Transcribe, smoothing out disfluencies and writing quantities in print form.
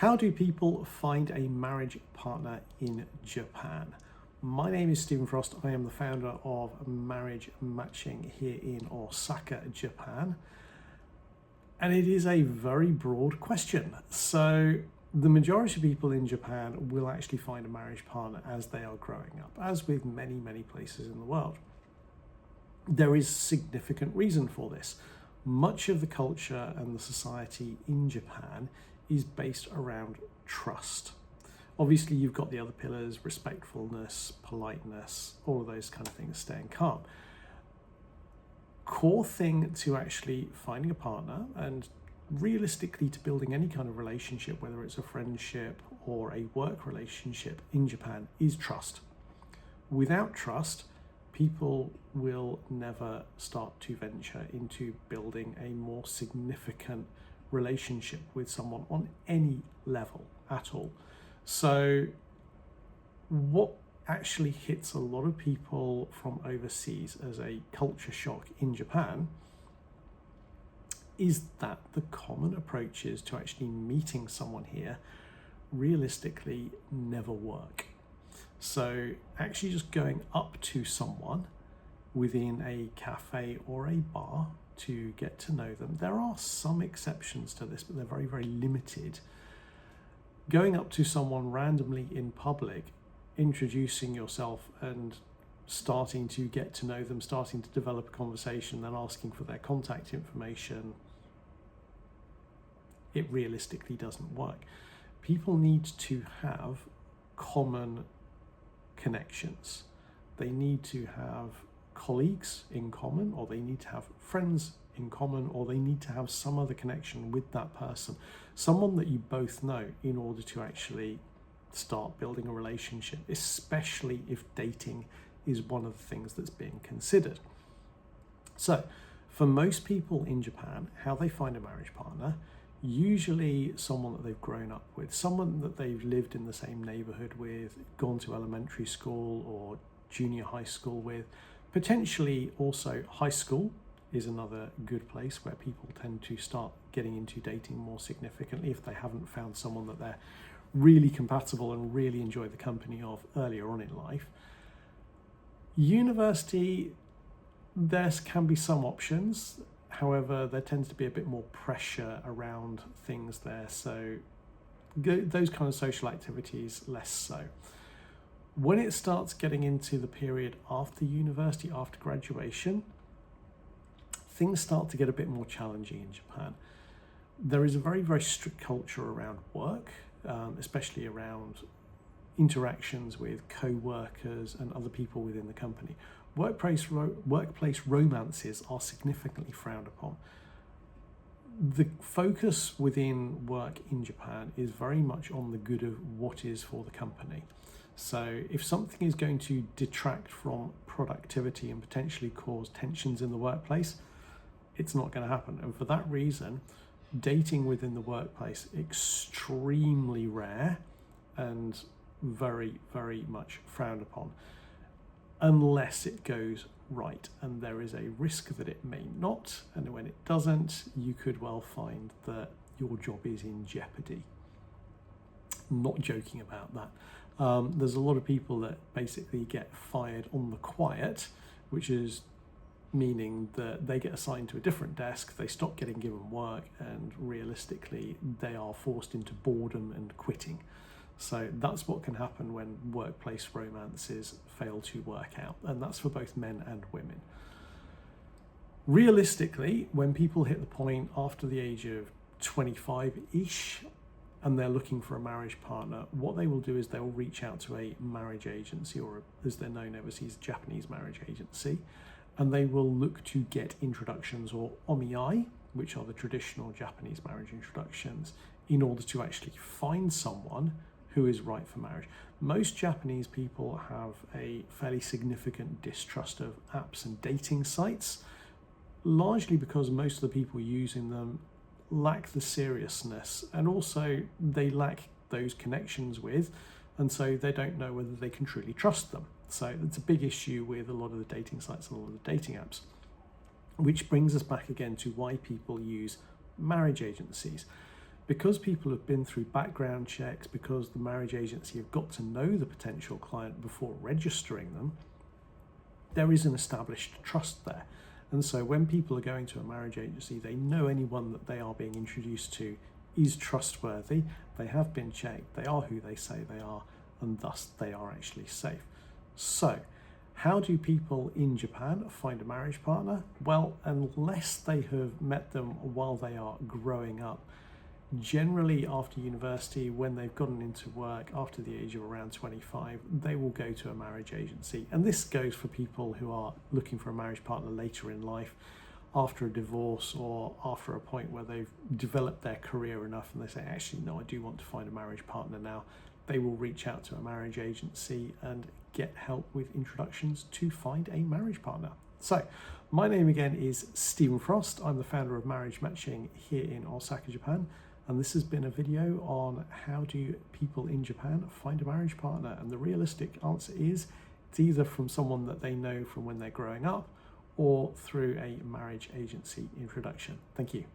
How do people find a marriage partner in Japan? My name is Stephen Frost. I am the founder of Marriage Matching here in Osaka, Japan. And it is a very broad question. So the majority of people in Japan will actually find a marriage partner as they are growing up, as with many, many places in the world. There is significant reason for this. Much of the culture and the society in Japan is based around trust. Obviously, you've got the other pillars: respectfulness, politeness, all of those kind of things, staying calm. Core thing to actually finding a partner and realistically to building any kind of relationship, whether it's a friendship or a work relationship in Japan, is trust. Without trust, people will never start to venture into building a more significant relationship with someone on any level at all. So what actually hits a lot of people from overseas as a culture shock in Japan is that the common approaches to actually meeting someone here realistically never work. So actually just going up to someone within a cafe or a bar to get to know them. There are some exceptions to this, but they're very, very limited. Going up to someone randomly in public, introducing yourself and starting to get to know them, starting to develop a conversation, then asking for their contact information, it realistically doesn't work. People need to have common connections. They need to have colleagues in common, or they need to have friends in common, or they need to have some other connection with that person, someone that you both know, in order to actually start building a relationship, especially if dating is one of the things that's being considered. So for most people in Japan, how they find a marriage partner, usually someone that they've grown up with, someone that they've lived in the same neighborhood with, gone to elementary school or junior high school with. Potentially also high school is another good place where people tend to start getting into dating more significantly if they haven't found someone that they're really compatible and really enjoy the company of earlier on in life. University, there can be some options. However, there tends to be a bit more pressure around things there. So those kind of social activities, less so. When it starts getting into the period after university, after graduation, things start to get a bit more challenging in Japan. There is a very, very strict culture around work, especially around interactions with co-workers and other people within the company. Workplace romances are significantly frowned upon. The focus within work in Japan is very much on the good of what is for the company. So if something is going to detract from productivity and potentially cause tensions in the workplace, it's not going to happen. And for that reason, dating within the workplace, extremely rare and very, very much frowned upon, unless it goes right. And there is a risk that it may not. And when it doesn't, you could well find that your job is in jeopardy. Not joking about that. There's a lot of people that basically get fired on the quiet, which is meaning that they get assigned to a different desk, they stop getting given work, and realistically they are forced into boredom and quitting. So that's what can happen when workplace romances fail to work out, and that's for both men and women. Realistically, when people hit the point after the age of 25-ish and they're looking for a marriage partner, what they will do is they will reach out to a marriage agency, or as they're known overseas, Japanese marriage agency, and they will look to get introductions, or omiai, which are the traditional Japanese marriage introductions, in order to actually find someone who is right for marriage. Most Japanese people have a fairly significant distrust of apps and dating sites, largely because most of the people using them lack the seriousness, and also they lack those connections with, and so they don't know whether they can truly trust them. So it's a big issue with a lot of the dating sites and a lot of the dating apps, which brings us back again to why people use marriage agencies. Because people have been through background checks, because the marriage agency have got to know the potential client before registering them, there is an established trust there. And so when people are going to a marriage agency, they know anyone that they are being introduced to is trustworthy, they have been checked, they are who they say they are, and thus they are actually safe. So, how do people in Japan find a marriage partner? Well, unless they have met them while they are growing up, generally after university, when they've gotten into work after the age of around 25, they will go to a marriage agency. And this goes for people who are looking for a marriage partner later in life, after a divorce or after a point where they've developed their career enough and they say, actually, no, I do want to find a marriage partner now. They will reach out to a marriage agency and get help with introductions to find a marriage partner. So, my name again is Stephen Frost. I'm the founder of Marriage Matching here in Osaka, Japan. And this has been a video on how do people in Japan find a marriage partner. And the realistic answer is it's either from someone that they know from when they're growing up or through a marriage agency introduction. Thank you.